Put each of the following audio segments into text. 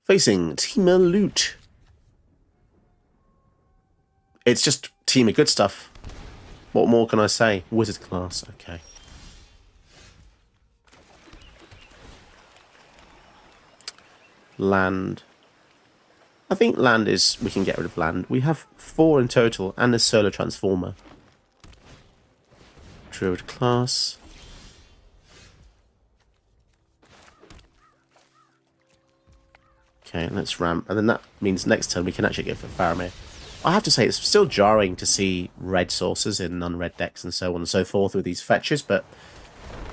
Facing Team of Loot. It's just Team of Good Stuff. What more can I say? Wizard class, okay. Land. I think land is... we can get rid of land. We have 4 in total and a solar transformer. Druid class. Okay, let's ramp. And then that means next turn we can actually go for Faramir. I have to say, it's still jarring to see red sources in non-red decks and so on and so forth with these fetches, but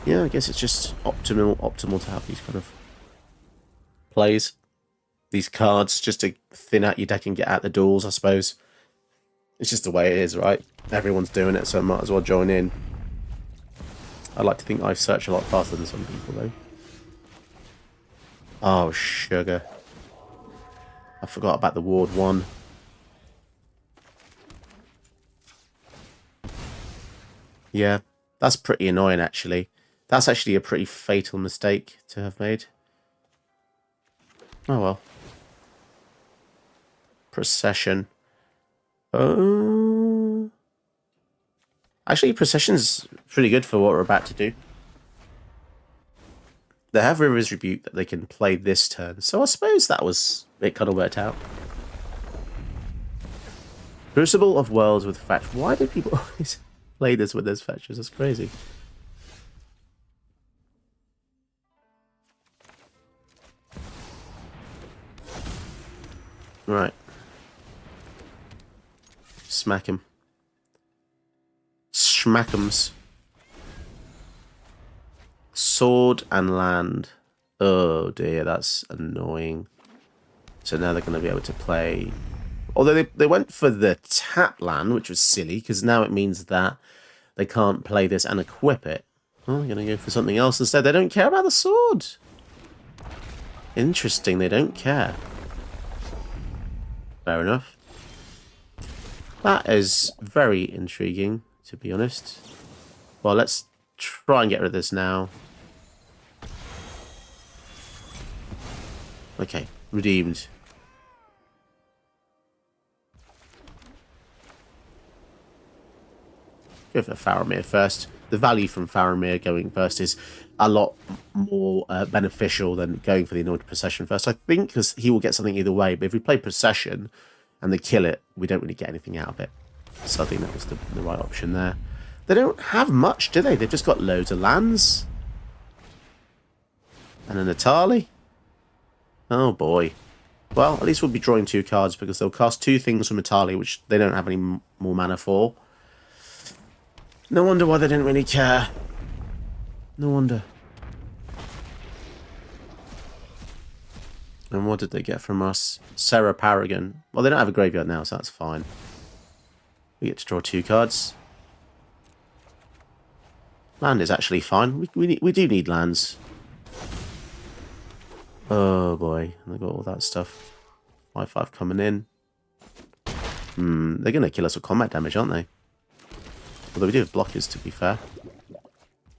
yeah, I guess it's just optimal to have these kind of plays. These cards just to thin out your deck and get out the duels, I suppose. It's just the way it is, right? Everyone's doing it, so I might as well join in. I like to think I search a lot faster than some people, though. Oh, sugar. I forgot about the Ward 1. Yeah, that's pretty annoying, actually. That's actually a pretty fatal mistake to have made. Oh, well. Procession. Actually, Procession's pretty good for what we're about to do. They have River's Rebuke that they can play this turn, so I suppose that was... it kind of worked out. Crucible of Worlds with Fetch. Why do people always play this with those fetches? That's crazy. Right. Smack him. Smack'ems. Sword and land. Oh dear, that's annoying. So now they're going to be able to play... although they went for the tap land, which was silly, because now it means that they can't play this and equip it. Oh, they're going to go for something else instead. They don't care about the sword. Interesting, they don't care. Fair enough. That is very intriguing, to be honest. Well, let's try and get rid of this now. Okay, redeemed. Go for Faramir first. The value from Faramir going first is a lot more beneficial than going for the Anointed Procession first, I think, because he will get something either way. But if we play Procession and they kill it, we don't really get anything out of it. So I think that was the right option there. They don't have much, do they? They've just got loads of lands. And an Ithilien. Oh boy. Well, at least we'll be drawing 2 cards because they'll cast 2 things from Ithilien, which they don't have any more mana for. No wonder why they didn't really care. No wonder. And what did they get from us? Sarah Paragon. Well, they don't have a graveyard now, so that's fine. We get to draw 2 cards. Land is actually fine. We do need lands. Oh boy, they got all that stuff. 5/5 coming in. They're going to kill us with combat damage, aren't they? Although we do have blockers, to be fair.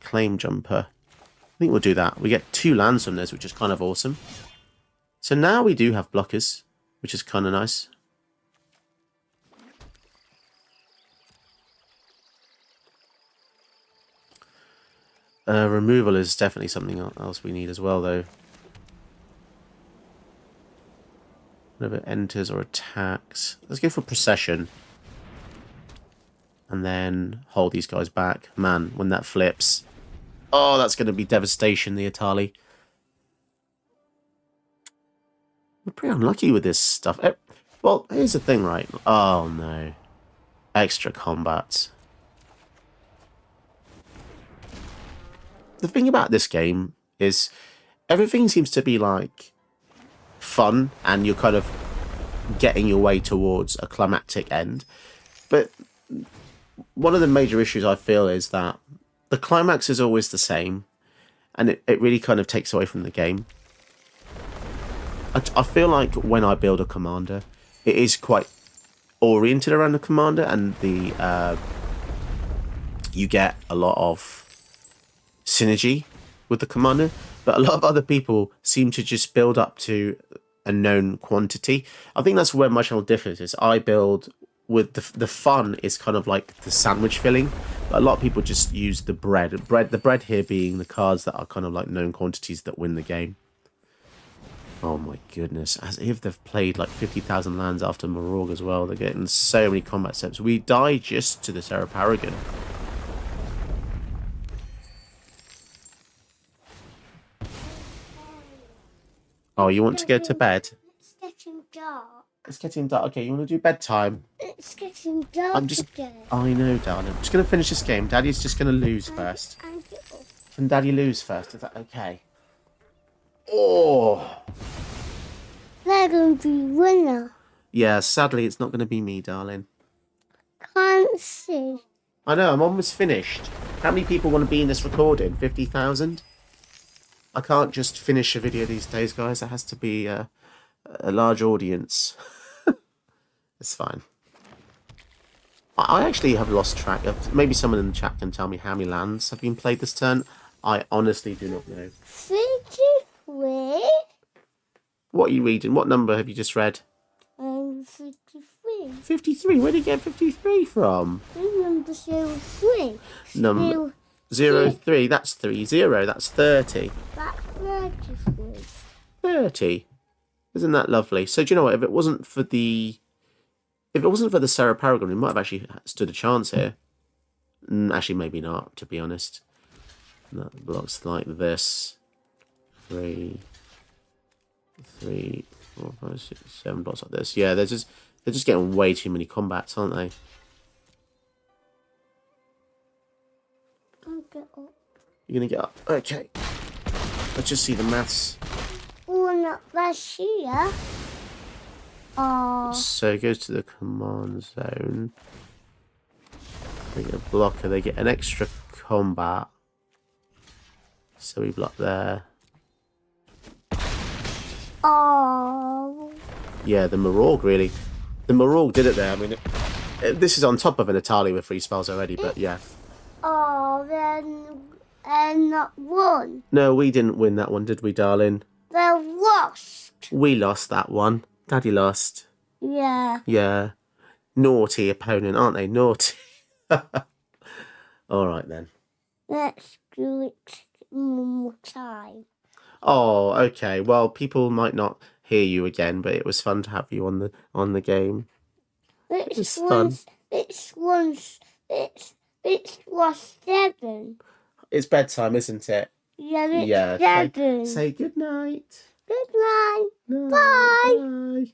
Claim Jumper. I think we'll do that. We get 2 lands from this, which is kind of awesome. So now we do have blockers, which is kind of nice. Removal is definitely something else we need as well, though. Whenever it enters or attacks. Let's go for Procession. And then hold these guys back. Man, when that flips. Oh, that's going to be devastation, the Ithilien. We're pretty unlucky with this stuff. Well, here's the thing, right? Oh, no. Extra combat. The thing about this game is everything seems to be, like, fun, and you're kind of getting your way towards a climactic end. But one of the major issues I feel is that the climax is always the same, and it really kind of takes away from the game. I feel like when I build a commander, it is quite oriented around the commander, and the you get a lot of synergy with the commander, but a lot of other people seem to just build up to a known quantity. I think that's where my channel differs. Is I build with the fun is kind of like the sandwich filling. But a lot of people just use the bread. The bread here being the cards that are kind of like known quantities that win the game. Oh my goodness. As if they've played like 50,000 lands after Marorg as well. They're getting so many combat steps. We die just to the Sarah Paragon. Oh, you want to go to bed? It's getting dark. It's getting dark. Okay, you want to do bedtime? It's getting dark again. I know, darling. I'm just going to finish this game. Daddy's just going to lose first. Can Daddy lose first? Is that okay? Oh! They're going to be winner. Yeah, sadly, it's not going to be me, darling. Can't see. I know, I'm almost finished. How many people want to be in this recording? 50,000? I can't just finish a video these days, guys. It has to be a large audience. It's fine. I actually have lost track of... Maybe someone in the chat can tell me how many lands have been played this turn. I honestly do not know. 53. What are you reading? What number have you just read? 53. 53? Where did you get 53 from? Number 03. Number 03. That's 30. That's 30. That's 33. 30. Isn't that lovely? So do you know what? If it wasn't for the Sarah Paragon, we might have actually stood a chance here. Actually, maybe not, to be honest. That blocks like this. 3, 4, 5, 6, 7 blocks like this. Yeah, they're just getting way too many combats, aren't they? I'll get up. You're gonna get up. Okay. Let's just see the maths. Oh, not that's here. Oh. So it goes to the command zone. They get a blocker. They get an extra combat. So we block there. Oh. Yeah, the Marorg really. The Marorg did it there. I mean, this is on top of an Italia with 3 spells already, but yeah. Oh, then not won. No, we didn't win that one, did we, darling? They lost. We lost that one. Daddy lost. Yeah. Yeah. Naughty opponent, aren't they? Naughty. All right, then. Let's do it one more time. Oh, okay. Well, people might not hear you again, but it was fun to have you on the game. It was fun. It was 7. It's bedtime, isn't it? Yeah, it's 7. Say good night. Good night. No, Bye. Bye.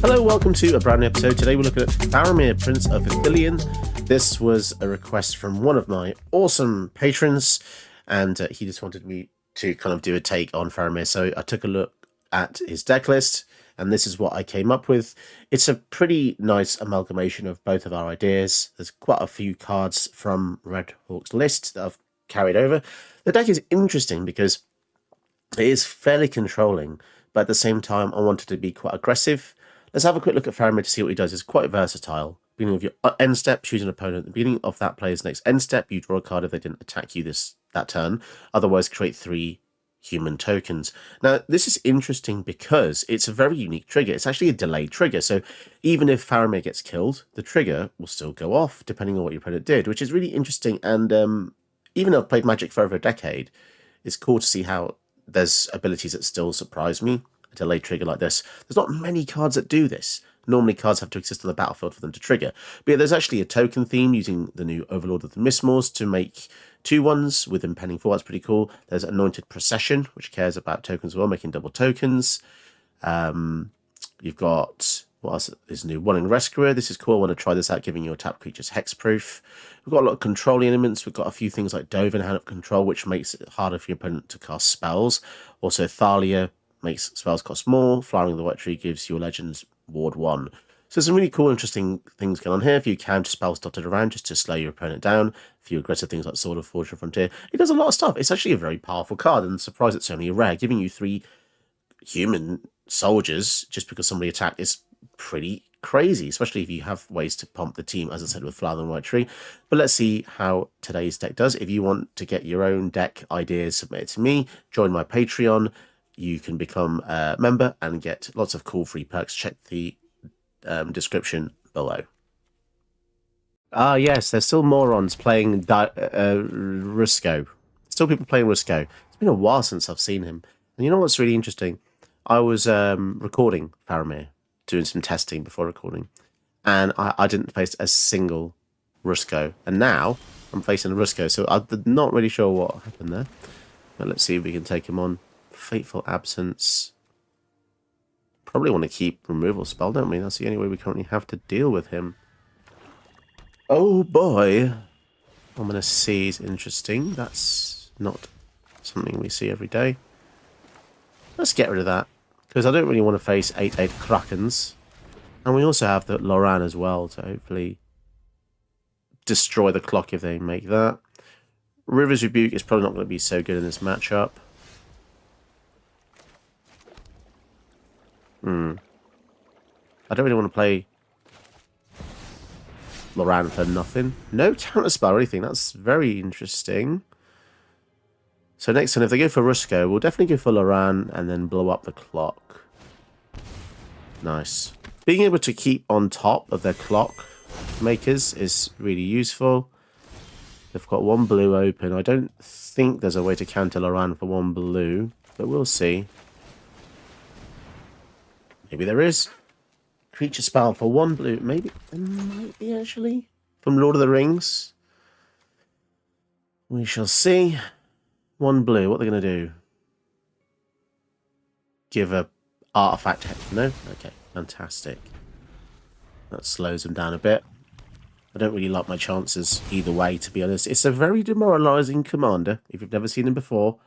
Hello, welcome to a brand new episode. Today we're looking at Faramir, Prince of Ithilien. This was a request from one of my awesome patrons, and he just wanted me to kind of do a take on Faramir. So I took a look at his deck list, and this is what I came up with. It's a pretty nice amalgamation of both of our ideas. There's quite a few cards from Red Hawk's list that I've carried over. The deck is interesting because it is fairly controlling, but at the same time I wanted to be quite aggressive. Let's have a quick look at Faramir to see what he does. It's quite versatile. Beginning of your end step, choose an opponent. At the beginning of that player's next end step, you draw a card if they didn't attack you that turn. Otherwise, create 3 human tokens. Now, this is interesting because it's a very unique trigger. It's actually a delayed trigger. So even if Faramir gets killed, the trigger will still go off depending on what your opponent did, which is really interesting. And even though I've played Magic for over a decade, it's cool to see how there's abilities that still surprise me. A delayed trigger like this. There's not many cards that do this. Normally, cards have to exist on the battlefield for them to trigger. But yeah, there's actually a token theme using the new Overlord of the Mistmores to make 2/1s with impending fall. That's pretty cool. There's Anointed Procession, which cares about tokens as well, making double tokens. You've got, what else is new? One in Rescuer. This is cool. I want to try this out, giving your tap creatures hexproof. We've got a lot of controlling elements. We've got a few things like Dove and Hand of Control, which makes it harder for your opponent to cast spells. Also, Thalia makes spells cost more. Flowering of the White Tree gives your legends Ward 1. So some really cool, interesting things going on here. A few counter spells dotted around just to slow your opponent down. A few aggressive things like Sword of Fortune Frontier. It does a lot of stuff. It's actually a very powerful card, and I'm surprised it's only a rare. Giving you 3 human soldiers just because somebody attacked is pretty crazy, especially if you have ways to pump the team, as I said, with Flower and White Tree. But let's see how today's deck does. If you want to get your own deck ideas submitted to me, join my Patreon. You can become a member and get lots of cool free perks. Check the description below. Ah, yes, there's still morons playing Rusko. Still people playing Rusko. It's been a while since I've seen him. And you know what's really interesting? I was recording Faramir, doing some testing before recording, and I didn't face a single Rusko. And now I'm facing a Rusko, so I'm not really sure what happened there. But let's see if we can take him on. Fateful Absence. Probably want to keep Removal Spell, don't we? That's the only way we currently have to deal with him. Oh boy. I'm going to see is interesting. That's not something we see every day. Let's get rid of that, because I don't really want to face 8/8 Krakens. And we also have the Loran as well to hopefully destroy the clock if they make that. River's Rebuke is probably not going to be so good in this matchup. I don't really want to play Loran for nothing. No counterspell or anything. That's very interesting. So next time, if they go for Rusko, we'll definitely go for Loran and then blow up the clock. Nice. Being able to keep on top of their clock makers is really useful. They've got one blue open. I don't think there's a way to counter Loran for one blue, but we'll see. Maybe there is. Creature spell for one blue. Maybe there might be, actually. From Lord of the Rings. We shall see. One blue. What are they going to do? Give a artifact. No? Okay. Fantastic. That slows them down a bit. I don't really like my chances either way, to be honest. It's a very demoralizing commander, if you've never seen him before.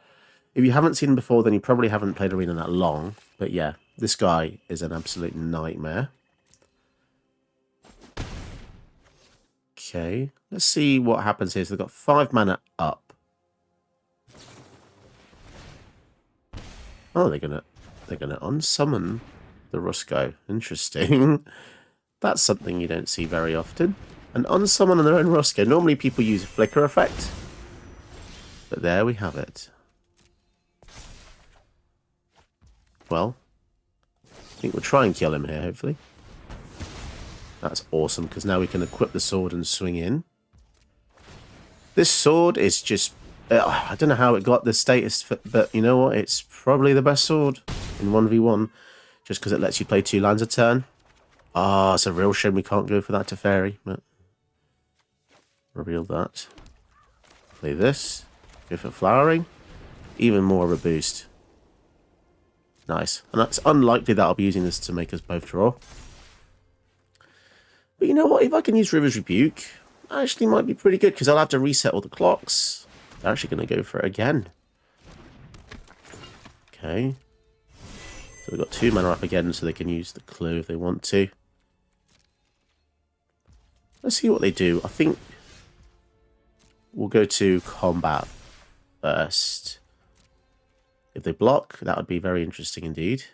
If you haven't seen him before, then you probably haven't played Arena that long. But yeah, this guy is an absolute nightmare. Okay, let's see what happens here. So they've got 5 mana up. Oh, they're gonna unsummon the Rusko. Interesting. That's something you don't see very often. An unsummon on their own Rusko. Normally people use a flicker effect. But there we have it. Well, I think we'll try and kill him here, hopefully. That's awesome, because now we can equip the sword and swing in. This sword is just... I don't know how it got this status, but you know what? It's probably the best sword in 1v1, just because it lets you play 2 lands a turn. Ah, it's a real shame we can't go for that Teferi, but... reveal that. Play this. Go for flowering. Even more of a boost. Nice. And it's unlikely that I'll be using this to make us both draw. But you know what? If I can use River's Rebuke, that actually might be pretty good, because I'll have to reset all the clocks. They're actually going to go for it again. Okay. So we've got 2 mana up again, so they can use the clue if they want to. Let's see what they do. I think we'll go to combat first. If they block, that would be very interesting indeed.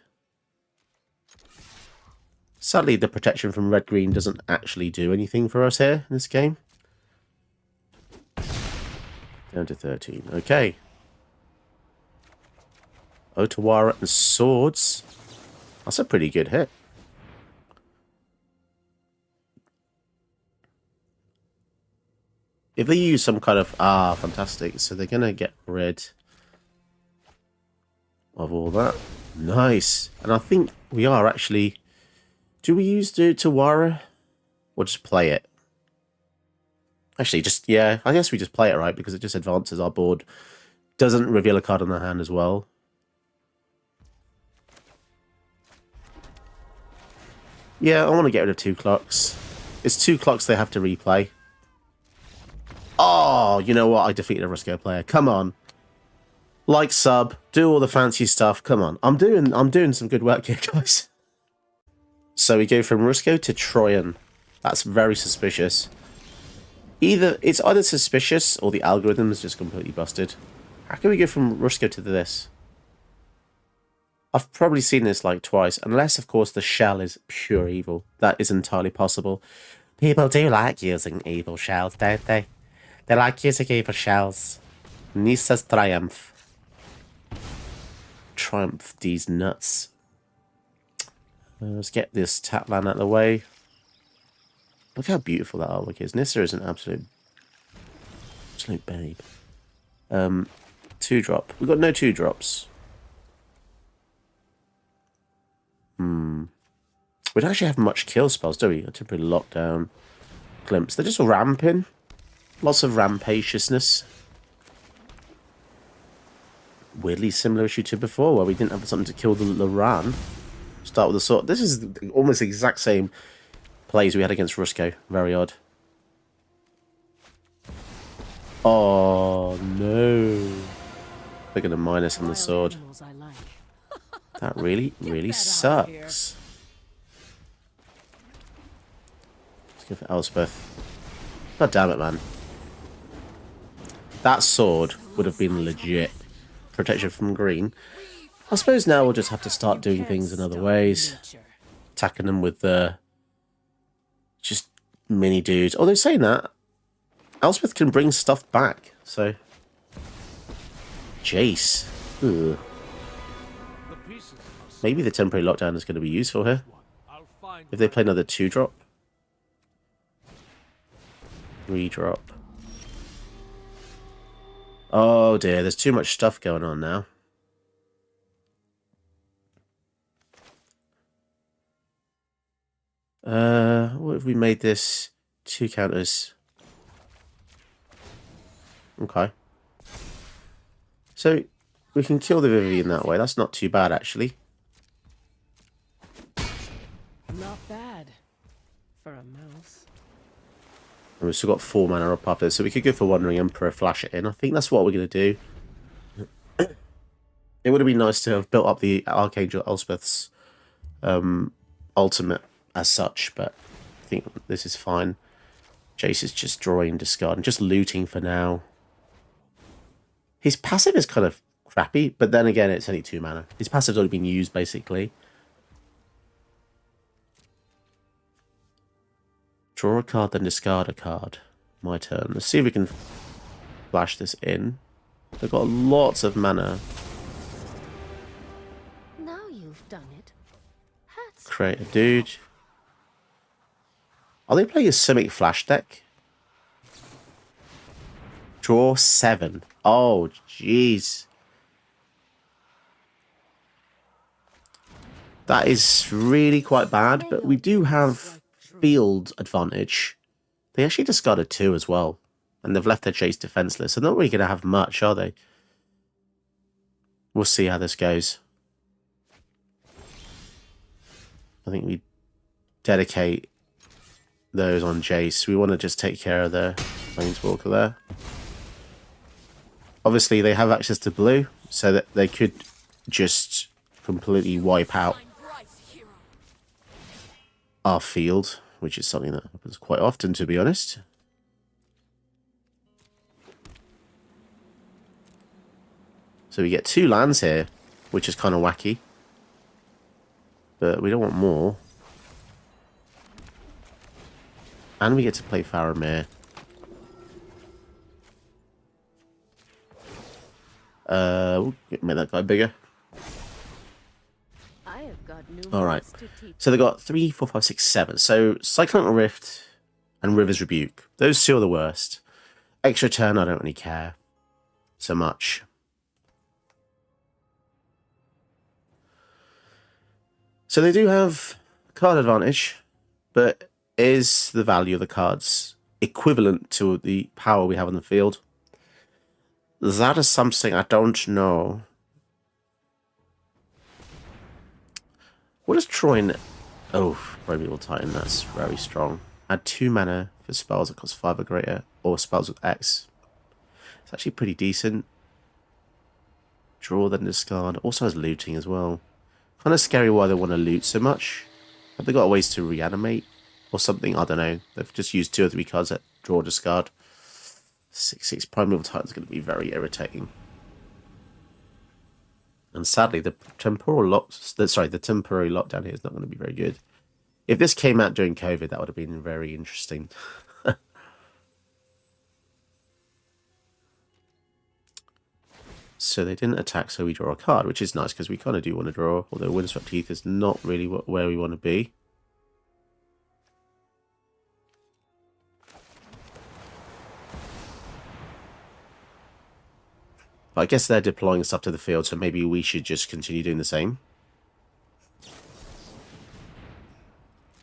Sadly, the protection from red-green doesn't actually do anything for us here in this game. Down to 13. Okay. Otawara and swords. That's a pretty good hit. If they use some kind of... Ah, fantastic. So they're going to get rid of all that. Nice. And I think we are actually... Do we use the Tawara? Or just play it? Actually, just... Yeah, I guess we just play it, right? Because it just advances our board. Doesn't reveal a card on their hand as well. Yeah, I want to get rid of 2 clocks. It's 2 clocks they have to replay. Oh, you know what? I defeated a Rusko player. Come on. Like, sub, do all the fancy stuff. Come on. I'm doing some good work here, guys. So we go from Rusko to Troyan. That's very suspicious. It's either suspicious or the algorithm is just completely busted. How can we go from Rusko to this? I've probably seen this like twice, unless of course the shell is pure evil. That is entirely possible. People do like using evil shells, don't they? They like using evil shells. Nisa's triumph. Triumph these nuts. Let's get this Tatlan out of the way. Look how beautiful that artwork is. Nissa is an absolute babe. 2-drop. We've got no 2-drops. We don't actually have much kill spells, do we? A temporary lockdown. Glimpse. They're just all ramping. Lots of rampaciousness. Weirdly similar issue to before, where we didn't have something to kill the Loran. Start with a sword. This is almost the exact same plays we had against Rusko. Very odd. Oh no. They're going to minus on the sword. That really sucks. Let's go for Elspeth. God damn it, man. That sword would have been legit protection from green. I suppose now we'll just have to start doing things in other ways. Attacking them with the just mini dudes. Although saying that, Elspeth can bring stuff back, so Jace. Ugh. Maybe the temporary lockdown is going to be useful here. If they play another 2-drop. 3-drop. Oh dear, there's too much stuff going on now. What if we made this 2 counters? Okay. So, we can kill the Vivian that way. That's not too bad, actually. Not bad for a mouse. And we've still got 4 mana up after this, so we could go for Wandering Emperor, flash it in. I think that's what we're going to do. It would have been nice to have built up the Archangel Elspeth's ultimate as such, but I think this is fine. Jace is just drawing, discarding, just looting for now. His passive is kind of crappy, but then again, it's only 2 mana. His passive's already been used, basically. Draw a card, then discard a card. My turn. Let's see if we can flash this in. They've got lots of mana. Now you've done it. Hats. Create a dude. Are they playing a Simic Flash deck? Draw 7. Oh, jeez. That is really quite bad, but we do have field advantage. They actually discarded 2 as well, and they've left their Chase defenseless. They're not really going to have much, are they? We'll see how this goes. I think we dedicate those on Jace. We want to just take care of the Planeswalker there. Obviously, they have access to blue, so that they could just completely wipe out our field, which is something that happens quite often, to be honest. So we get 2 lands here, which is kind of wacky. But we don't want more. And we get to play Faramir. We'll make that guy bigger. Alright. So they got 3, 4, 5, 6, 7. So Cyclonic Rift and River's Rebuke. Those 2 are the worst. Extra turn, I don't really care so much. So they do have card advantage, but is the value of the cards equivalent to the power we have on the field? That is something I don't know. What is Troyan? Oh, Primeval Titan, that's very strong. Add 2 mana for spells that cost 5 or greater, or spells with X. It's actually pretty decent. Draw, then discard. Also has looting as well. Kind of scary why they want to loot so much. Have they got ways to reanimate or something? I don't know. They've just used 2 or 3 cards that draw, discard. 6/6 Primeval Titan is going to be very irritating. And sadly, the temporary lockdown here is not going to be very good. If this came out during COVID, that would have been very interesting. So they didn't attack, so we draw a card, which is nice because we kind of do want to draw, although Windswept Heath is not really where we want to be. But I guess they're deploying stuff to the field, so maybe we should just continue doing the same.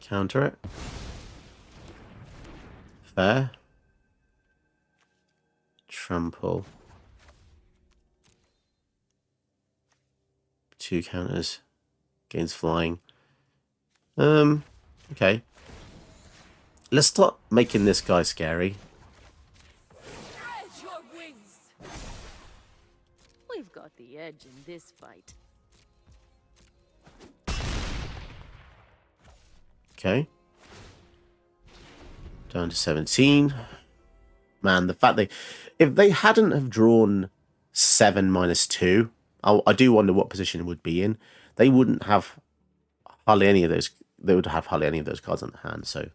Counter it. Fair. Trample. 2 counters. Gains flying. Okay. Let's start making this guy scary. Spread your wings. We've got the edge in this fight. Okay. Down to 17. Man, the fact if they hadn't have drawn 7 minus 2, I do wonder what position it would be in. They wouldn't have hardly any of those. They would have hardly any of those cards on the hand. So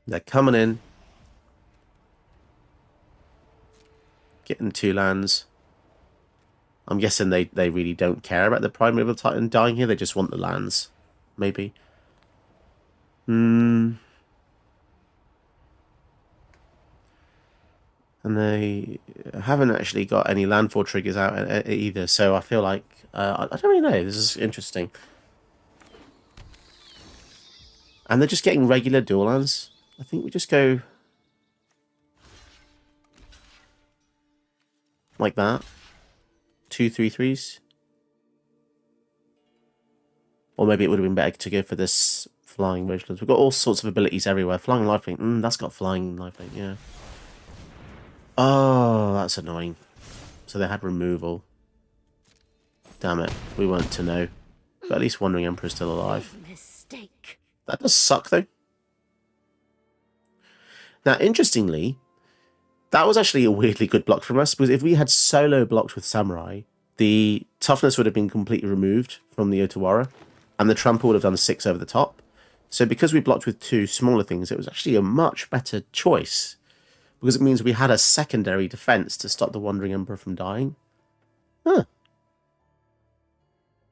they're coming in, getting 2 lands. I'm guessing they really don't care about the Primeval Titan dying here. They just want the lands, maybe. And they haven't actually got any landfall triggers out either, so I feel like... I don't really know, this is interesting. And they're just getting regular dual lands. I think we just go... like that. 2 3/3s. Or maybe it would have been better to go for this flying version. We've got all sorts of abilities everywhere. Flying lifelink, that's got flying lifelink, yeah. Oh, that's annoying. So they had removal. Damn it, we weren't to know. But at least Wandering Emperor's still alive. Mistake. That does suck, though. Now, interestingly, that was actually a weirdly good block from us, because if we had solo blocked with Samurai, the toughness would have been completely removed from the Otawara, and the trample would have done 6 over the top. So because we blocked with 2 smaller things, it was actually a much better choice, because it means we had a secondary defense to stop the Wandering Emperor from dying. Huh.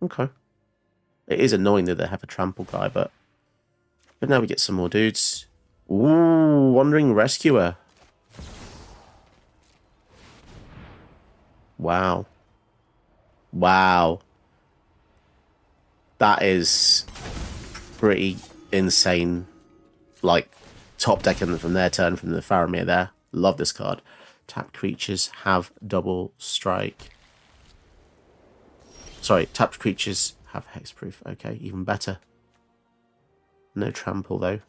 Okay. It is annoying that they have a trample guy, but now we get some more dudes. Ooh, Wandering Rescuer. Wow. Wow. That is pretty insane. Like, top decking from their turn from the Faramir there. Love this card. Tapped creatures have double strike. Sorry, tapped creatures have hexproof. Okay, even better. No trample, though.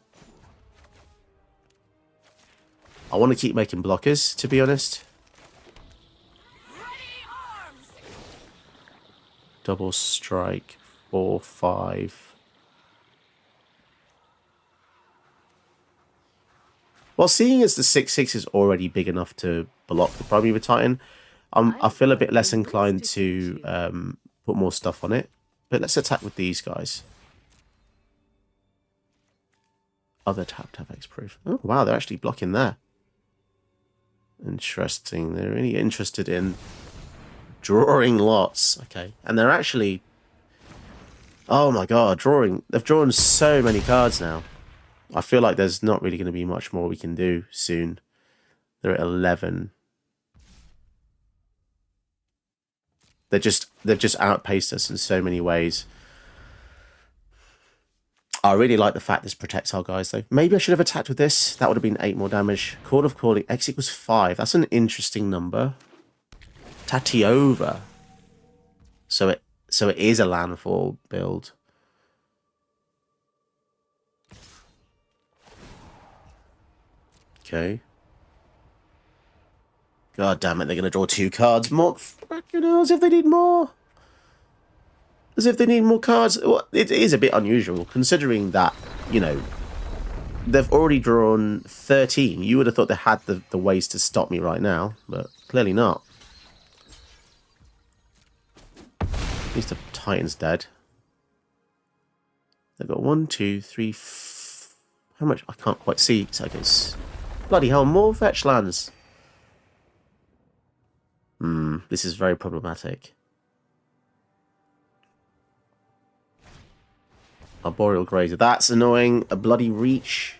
I want to keep making blockers, to be honest. Double strike. 4/5. Well, seeing as the 6/6 is already big enough to block the Primeval Titan, I feel a bit less inclined to put more stuff on it. But let's attack with these guys. Other tapped have hexproof. Oh, wow, they're actually blocking there. Interesting. They're really interested in drawing lots. Okay. And they're actually... oh my god, they've drawn so many cards now. I feel like there's not really going to be much more we can do soon. They're at 11. They've just outpaced us in so many ways. I really like the fact this protects our guys, though. Maybe I should have attacked with this. That would have been 8 more damage. Chord of Calling. X equals 5. That's an interesting number. Tatiova. So it is a landfall build. Okay. God damn it, they're going to draw 2 cards. More fucking hell, as if they need more. As if they need more cards. Well, it is a bit unusual, considering that, you know, they've already drawn 13. You would have thought they had the ways to stop me right now, but clearly not. At least the Titan's dead. They've got 1, 2, 3, how much? I can't quite see. So I guess. Bloody hell, more fetch lands. This is very problematic. Arboreal Grazer. That's annoying. A bloody reach.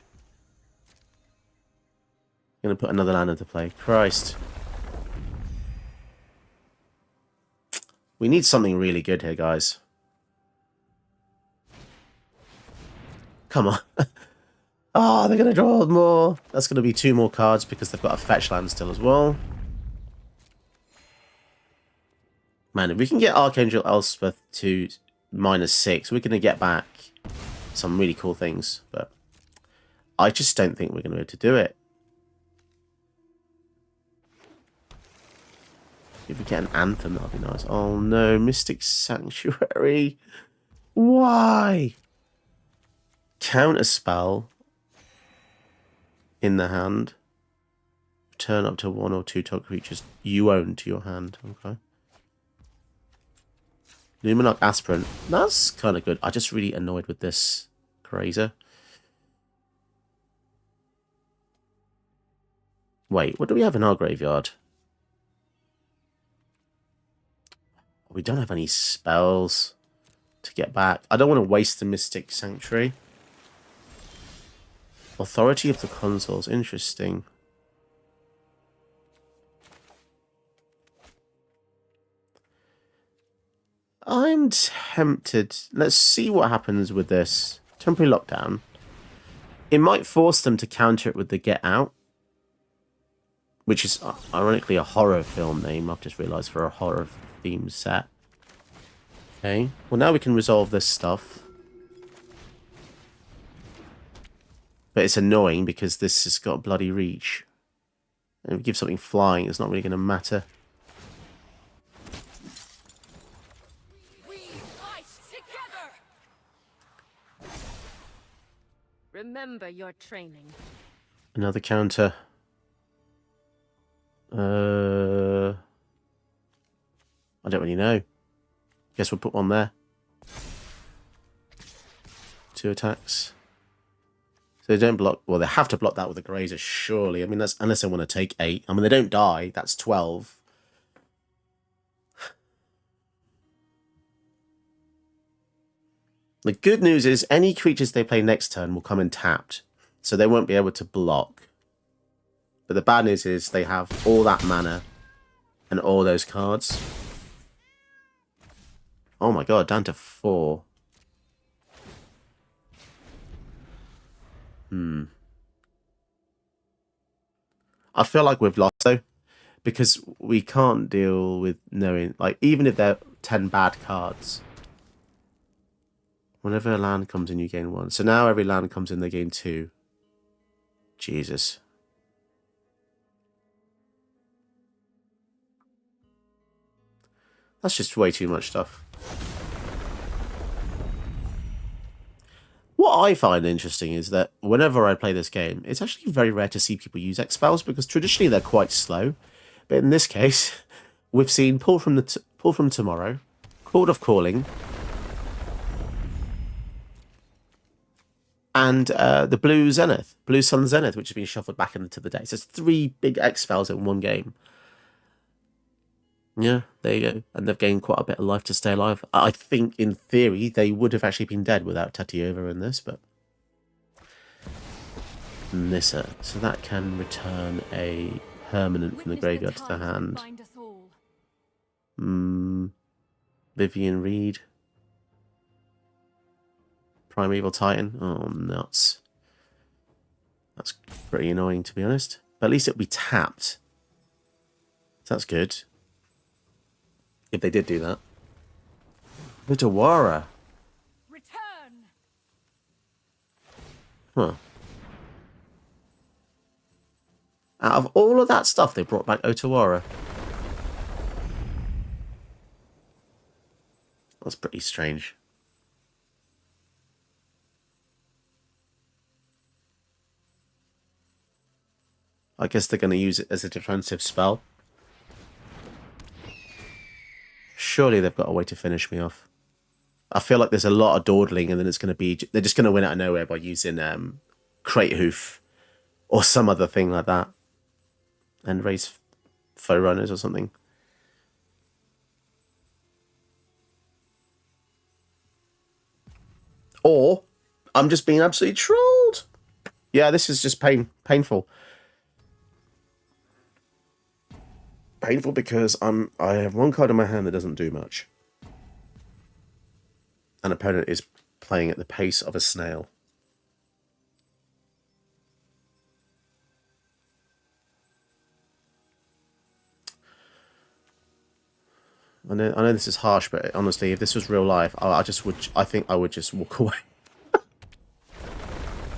I'm going to put another land into play. Christ. We need something really good here, guys. Come on. Oh, they're going to draw more. That's going to be 2 more cards because they've got a fetch land still as well. Man, if we can get Archangel Elspeth to -6, we're going to get back some really cool things. But I just don't think we're going to be able to do it. If we get an Anthem, that would be nice. Oh no, Mystic Sanctuary. Why? Counterspell in the hand. Return up to 1 or 2 target creatures you own to your hand. Okay. Luminarch Aspirant. That's kind of good. I'm just really annoyed with this Grazer. Wait, what do we have in our graveyard? We don't have any spells to get back. I don't want to waste the Mystic Sanctuary. Authority of the Consuls. Interesting. I'm tempted. Let's see what happens with this. Temporary Lockdown. It might force them to counter it with the Get Out. Which is ironically a horror film name, I've just realised, for a horror theme set. Okay, well now we can resolve this stuff. But it's annoying because this has got bloody reach. And if we give something flying, it's not really going to matter. We fight together. Remember your training. Another counter. I don't really know. Guess we'll put one there. 2 attacks. So they don't block. Well, they have to block that with a Grazer, surely. I mean, that's unless they want to take 8. I mean, they don't die. That's 12. The good news is any creatures they play next turn will come in tapped, so they won't be able to block. But the bad news is they have all that mana and all those cards. Oh my god, down to 4. I feel like we've lost though, because we can't deal with knowing, like, even if they're 10 bad cards. Whenever a land comes in, you gain 1. So now every land comes in, they gain 2. Jesus. That's just way too much stuff. What I find interesting is that whenever I play this game, it's actually very rare to see people use X spells because traditionally they're quite slow. But in this case, we've seen Pull from Tomorrow, Chord of Calling, and the Blue Sun Zenith, which has been shuffled back into the deck. So it's 3 big X spells in one game. Yeah, there you go. And they've gained quite a bit of life to stay alive. I think, in theory, they would have actually been dead without Tatiova in this, but... Nissa. So that can return a permanent from the graveyard to the hand. Vivian Reed. Primeval Titan. Oh, nuts. That's pretty annoying, to be honest. But at least it'll be tapped. So that's good. If they did do that. Vitawara. Return. Huh. Out of all of that stuff, they brought back Otawara. That's pretty strange. I guess they're going to use it as a defensive spell. Surely they've got a way to finish me off. I feel like there's a lot of dawdling, and then it's going to be... They're just going to win out of nowhere by using Crate Hoof or some other thing like that. And raise foe runners or something. Or I'm just being absolutely trolled. Yeah, this is just painful. Painful because I have one card in my hand that doesn't do much. An opponent is playing at the pace of a snail. I know this is harsh, but honestly, if this was real life, I think I would just walk away.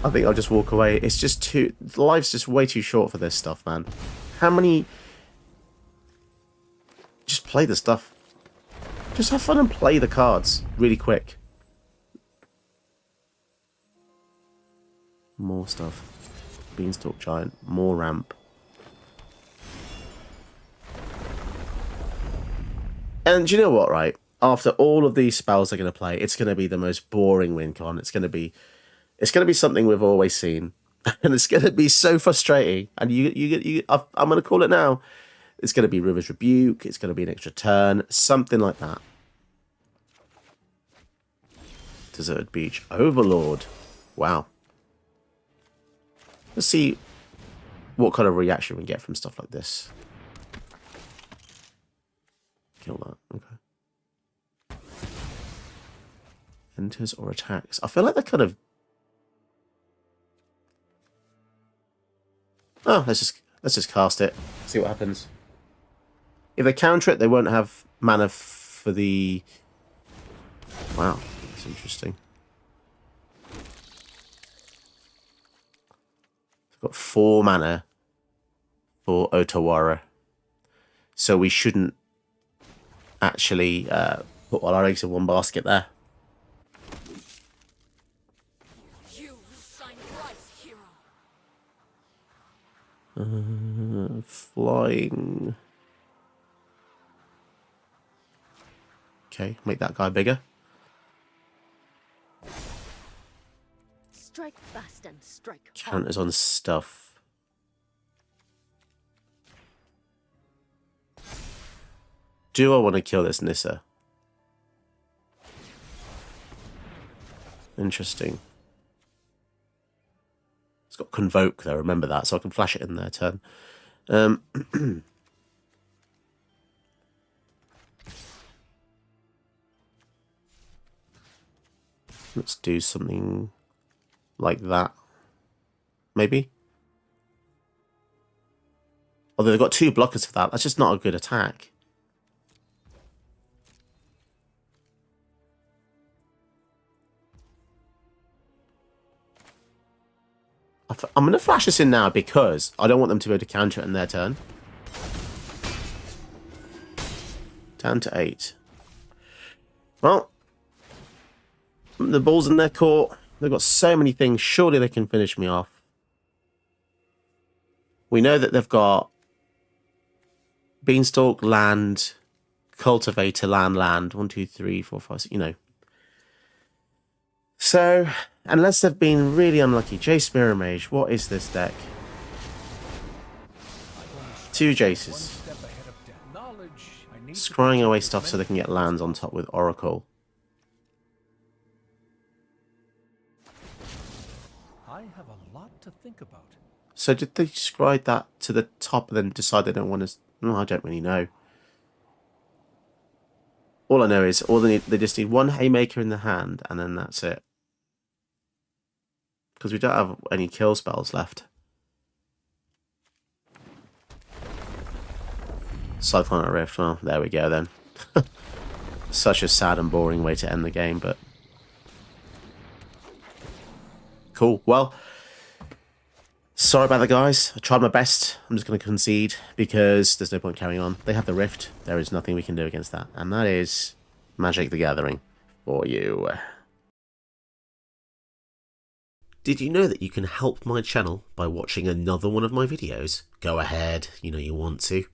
I think I'll just walk away. It's just too... Life's just way too short for this stuff, man. How many... Just play the stuff. Just have fun and play the cards really quick. More stuff. Beanstalk Giant. More ramp. And do you know what, right? After all of these spells they're going to play, it's going to be the most boring win con. It's going to be something we've always seen. And it's going to be so frustrating. And I'm going to call it now. It's going to be River's Rebuke. It's going to be an extra turn. Something like that. Deserted Beach. Overlord. Wow. Let's see what kind of reaction we get from stuff like this. Kill that. Okay. Enters or attacks. I feel like they're kind of... Oh, let's just cast it. See what happens. If they counter it, they won't have mana for the... Wow, that's interesting. I've got 4 mana for Otawara. So we shouldn't actually put all our eggs in one basket there. You shine bright, hero. Flying. Okay, make that guy bigger. Strike fast and strike hard. Counters on stuff. Do I want to kill this Nissa? Interesting. It's got Convoke though, remember that, so I can flash it in their turn. Let's do something like that. Maybe? Although they've got 2 blockers for that. That's just not a good attack. I'm going to flash this in now because I don't want them to be able to counter it in their turn. Down to 8. Well, the ball's in their court. They've got so many things. Surely they can finish me off. We know that they've got Beanstalk, land, Cultivator, land. 1, 2, 3, 4, 5, 6, you know. So, unless they've been really unlucky. Jace Mirror Mage, what is this deck? 2 Jaces. Scrying away stuff so they can get lands on top with Oracle. I have a lot to think about. So did they scry that to the top and then decide they don't want to... No, I don't really know. All I know is they just need 1 Haymaker in the hand and then that's it. Because we don't have any kill spells left. Cyclonic Rift, well, there we go then. Such a sad and boring way to end the game, but... Cool, well... Sorry about that, guys. I tried my best. I'm just going to concede because there's no point carrying on. They have the Rift. There is nothing we can do against that. And that is Magic the Gathering for you. Did you know that you can help my channel by watching another one of my videos? Go ahead, you know you want to.